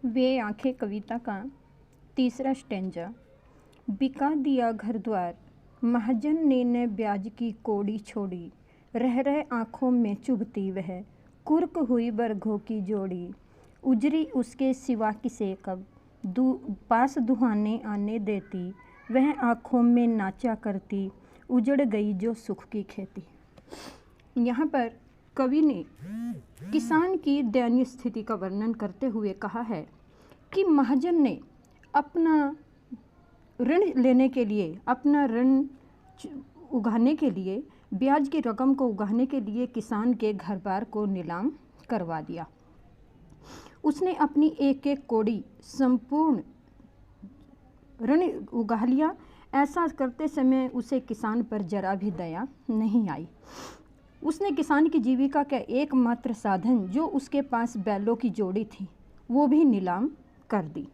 वे आंखें कविता का तीसरा स्टेंजा। बिका दिया घर द्वार महाजन ने न ब्याज की कौड़ी छोड़ी, रह रहे आँखों में चुभती वह कुर्क हुई बरघों की जोड़ी। उजरी उसके सिवा किसे कब पास दुहाने आने देती, वह आँखों में नाचा करती उजड़ गई जो सुख की खेती। यहाँ पर कवि ने किसान की दयनीय स्थिति का वर्णन करते हुए कहा है कि महाजन ने अपना ऋण लेने के लिए, अपना ऋण उगाने के लिए, ब्याज की रकम को उगाने के लिए किसान के घर बार को नीलाम करवा दिया। उसने अपनी एक एक कौड़ी संपूर्ण ऋण उगा लिया। ऐसा करते समय उसे किसान पर जरा भी दया नहीं आई। उसने किसान की जीविका का एकमात्र साधन जो उसके पास बैलों की जोड़ी थी वो भी नीलाम कर दी।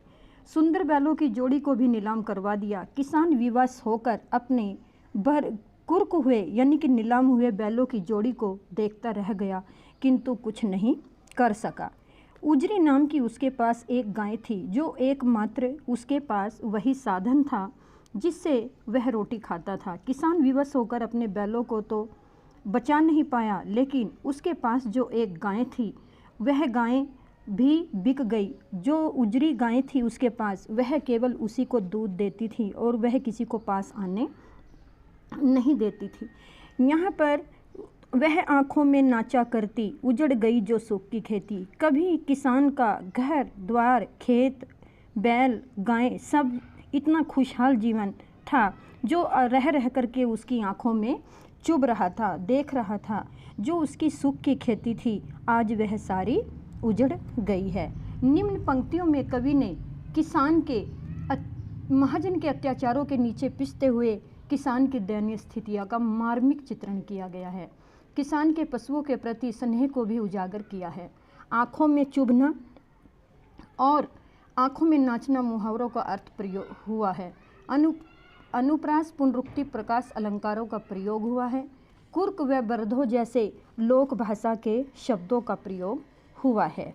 सुंदर बैलों की जोड़ी को भी नीलाम करवा दिया। किसान विवश होकर अपने कुर्क हुए यानी कि नीलाम हुए बैलों की जोड़ी को देखता रह गया, किंतु कुछ नहीं कर सका। उजरी नाम की उसके पास एक गाय थी जो एकमात्र उसके पास वही साधन था जिससे वह रोटी खाता था। किसान विवश होकर अपने बैलों को तो बचा नहीं पाया, लेकिन उसके पास जो एक गाय थी वह गाय भी बिक गई। जो उजरी गाय थी उसके पास, वह केवल उसी को दूध देती थी और वह किसी को पास आने नहीं देती थी। यहाँ पर वह आँखों में नाचा करती उजड़ गई जो सुख की खेती। कभी किसान का घर द्वार, खेत, बैल, गाय सब इतना खुशहाल जीवन था जो रह रह करके उसकी आँखों में चुभ रहा था, देख रहा था। जो उसकी सुख की खेती थी आज वह सारी उजड़ गई है। निम्न पंक्तियों में कवि ने किसान के महाजन के अत्याचारों के नीचे पिसते हुए किसान की दयनीय स्थितियों का मार्मिक चित्रण किया गया है। किसान के पशुओं के प्रति स्नेह को भी उजागर किया है। आँखों में चुभना और आँखों में नाचना मुहावरों का अर्थ प्रयोग हुआ है। अनुप्रास, पुनरुक्ति, प्रकाश अलंकारों का प्रयोग हुआ है। कुर्क व बरधो जैसे लोक भाषा के शब्दों का प्रयोग हुआ है।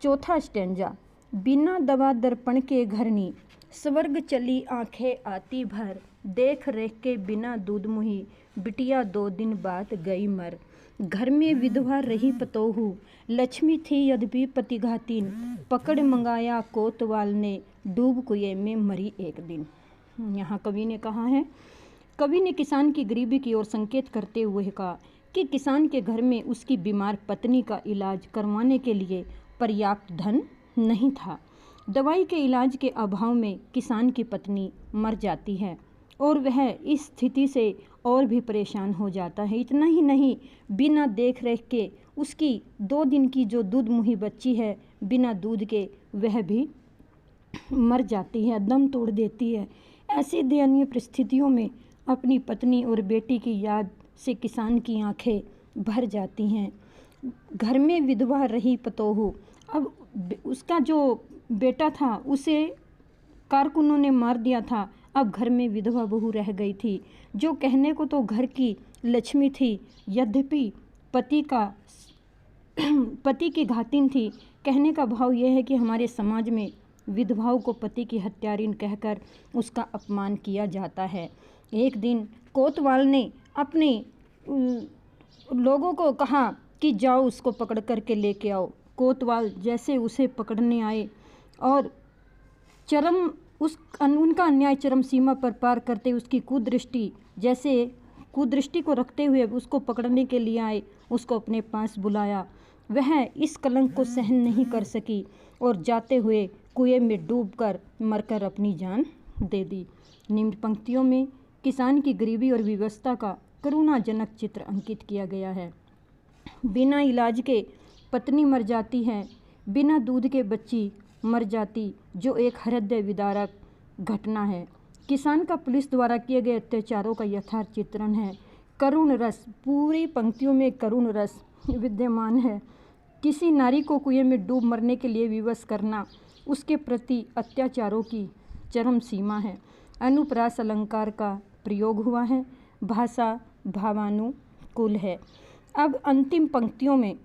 चौथा स्टेंजा। बिना दवा दर्पण के घरनी, स्वर्ग चली आंखें आती भर, देख रेख के बिना दूध मुही, बिटिया 2 दिन बाद गई मर। घर में विधवा रही पतोहू, लक्ष्मी थी यद्यपि पतिघातीन, पकड़ मंगाया कोतवाल ने, डूब कुएं में मरी एक दिन। यहाँ कवि ने कहा है, कवि ने किसान की गरीबी की ओर संकेत करते हुए कहा कि किसान के घर में उसकी बीमार पत्नी का इलाज करवाने के लिए पर्याप्त धन नहीं था। दवाई के इलाज के अभाव में किसान की पत्नी मर जाती है और वह इस स्थिति से और भी परेशान हो जाता है। इतना ही नहीं, बिना देख रेख के उसकी 2 दिन की जो दूध मुही बच्ची है, बिना दूध के वह भी मर जाती है, दम तोड़ देती है। ऐसी दयनीय परिस्थितियों में अपनी पत्नी और बेटी की याद से किसान की आंखें भर जाती हैं। घर में विधवा रही पतोहू, अब उसका जो बेटा था उसे कारकुनों ने मार दिया था। अब घर में विधवा बहू रह गई थी जो कहने को तो घर की लक्ष्मी थी, यद्यपि पति की घातिन थी। कहने का भाव यह है कि हमारे समाज में विधवाओं को पति की हत्यारिन कहकर उसका अपमान किया जाता है। एक दिन कोतवाल ने अपने लोगों को कहा कि जाओ उसको पकड़ करके लेके आओ। कोतवाल जैसे उसे पकड़ने आए और उनका अन्याय चरम सीमा पर पार करते उसकी कुदृष्टि को रखते हुए उसको पकड़ने के लिए आए, उसको अपने पास बुलाया। वह इस कलंक को सहन नहीं कर सकी और जाते हुए कुएं में डूबकर मरकर अपनी जान दे दी। निम्न पंक्तियों में किसान की गरीबी और विवशता का करुणाजनक चित्र अंकित किया गया है। बिना इलाज के पत्नी मर जाती है, बिना दूध के बच्ची मर जाती, जो एक हृदय विदारक घटना है। किसान का पुलिस द्वारा किए गए अत्याचारों का यथार्थ चित्रण है। करुण रस, पूरी पंक्तियों में करुण रस विद्यमान है। किसी नारी को कुएं में डूब मरने के लिए विवश करना उसके प्रति अत्याचारों की चरम सीमा है। अनुप्रास अलंकार का प्रयोग हुआ है। भाषा भावानुकूल है। अब अंतिम पंक्तियों में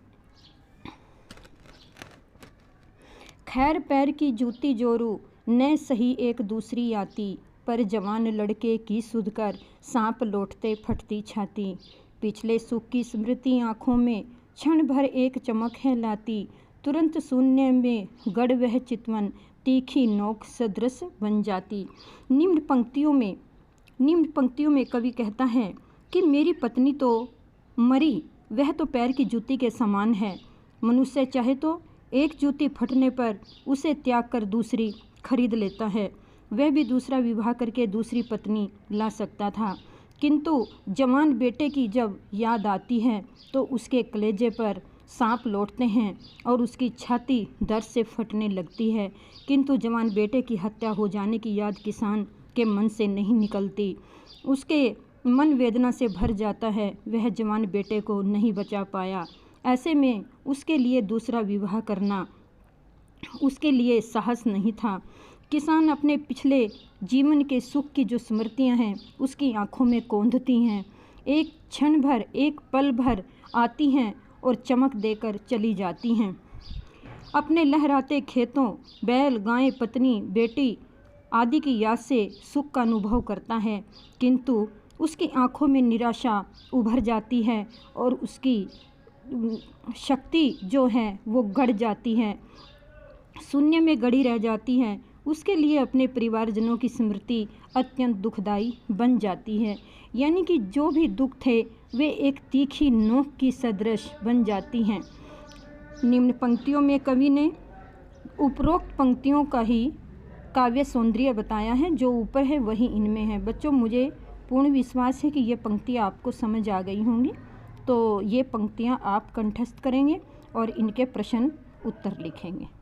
खैर पैर की जूती जोरू न सही एक दूसरी आती, पर जवान लड़के की सुध कर सांप लौटते फटती छाती। पिछले सुख की स्मृति आँखों में क्षण भर एक चमक है लाती, तुरंत शून्य में गड़ वह चितवन तीखी नोक सदृश बन जाती। निम्न पंक्तियों में कवि कहता है कि मेरी पत्नी तो मरी, वह तो पैर की जूती के समान है। मनुष्य चाहे तो एक जूती फटने पर उसे त्याग कर दूसरी खरीद लेता है, वह भी दूसरा विवाह करके दूसरी पत्नी ला सकता था, किंतु जवान बेटे की जब याद आती है तो उसके कलेजे पर सांप लौटते हैं और उसकी छाती दर्द से फटने लगती है। किंतु जवान बेटे की हत्या हो जाने की याद किसान के मन से नहीं निकलती, उसके मन वेदना से भर जाता है। वह जवान बेटे को नहीं बचा पाया, ऐसे में उसके लिए दूसरा विवाह करना उसके लिए साहस नहीं था। किसान अपने पिछले जीवन के सुख की जो स्मृतियां हैं उसकी आंखों में कौंधती हैं, एक क्षण भर एक पल भर आती हैं और चमक देकर चली जाती हैं। अपने लहराते खेतों, बैल गाय पत्नी बेटी आदि की याद से सुख का अनुभव करता है, किंतु उसकी आंखों में निराशा उभर जाती है और उसकी शक्ति जो है वो गड़ जाती है, शून्य में गड़ी रह जाती है। उसके लिए अपने परिवारजनों की स्मृति अत्यंत दुखदाई बन जाती है, यानी कि जो भी दुख थे वे एक तीखी नोक की सदृश बन जाती हैं। निम्न पंक्तियों में कवि ने उपरोक्त पंक्तियों का ही काव्य सौंदर्य बताया है, जो ऊपर है वही इनमें है। बच्चों, मुझे पूर्ण विश्वास है कि ये पंक्तियाँ आपको समझ आ गई होंगी, तो ये पंक्तियाँ आप कंठस्थ करेंगे और इनके प्रश्न उत्तर लिखेंगे।